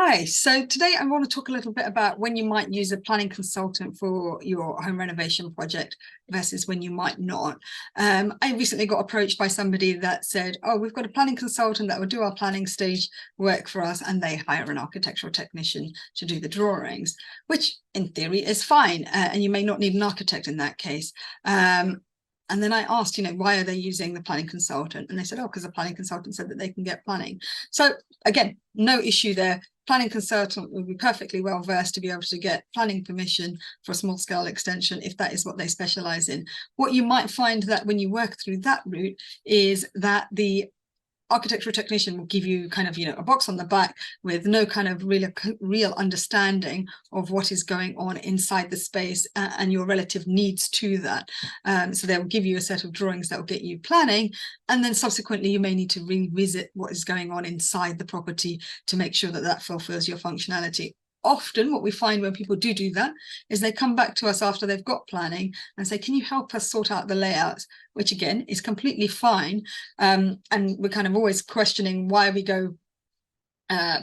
Hi, so today I want to talk a little bit about when you might use a planning consultant for your home renovation project versus when you might not. I recently got approached by somebody that said, oh, we've got a planning consultant that will do our planning stage work for us, and they hire an architectural technician to do the drawings, which in theory is fine, and you may not need an architect in that case. And then I asked, why are they using the planning consultant? And they said, oh, because the planning consultant said that they can get planning. So again, no issue there. Planning consultant will be perfectly well versed to be able to get planning permission for a small scale extension if that is what they specialize in. What you might find that when you work through that route is that the architectural technician will give you kind of, a box on the back with no kind of real understanding of what is going on inside the space and your relative needs to that. So they'll give you a set of drawings that will get you planning, and then subsequently you may need to revisit what is going on inside the property to make sure that that fulfills your functionality. Often what we find when people do that is they come back to us after they've got planning and say, can you help us sort out the layouts, which again is completely fine. And we're kind of always questioning why we go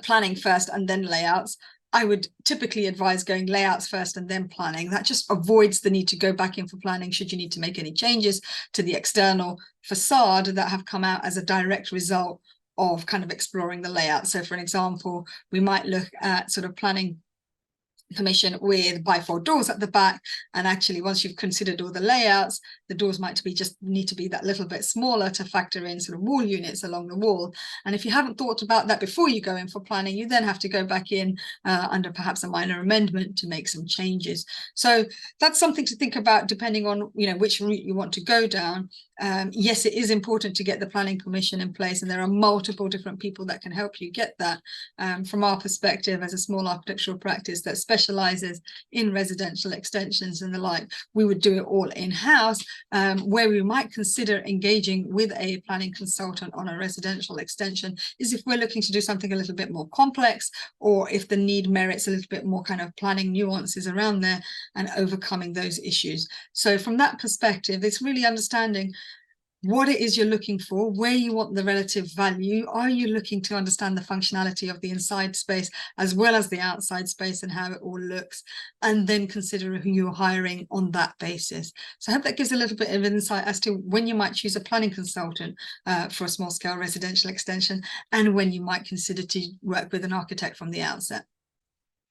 planning first and then layouts. I would typically advise going layouts first and then planning. That just avoids the need to go back in for planning should you need to make any changes to the external facade that have come out as a direct result of kind of exploring the layout. So for an example, we might look at sort of planning permission with bifold doors at the back, and actually once you've considered all the layouts, the doors might need to be that little bit smaller to factor in sort of wall units along the wall. And if you haven't thought about that before you go in for planning, you then have to go back in under perhaps a minor amendment to make some changes. So that's something to think about depending on which route you want to go down. Yes, it is important to get the planning permission in place, and there are multiple different people that can help you get that. From our perspective as a small architectural practice that specializes in residential extensions and the like, we would do it all in-house. Where we might consider engaging with a planning consultant on a residential extension is if we're looking to do something a little bit more complex, or if the need merits a little bit more kind of planning nuances around there and overcoming those issues. So from that perspective, it's really understanding what it is you're looking for, where you want the relative value. Are you looking to understand the functionality of the inside space as well as the outside space and how it all looks, and then consider who you're hiring on that basis. So I hope that gives a little bit of insight as to when you might choose a planning consultant for a small scale residential extension, and when you might consider to work with an architect from the outset.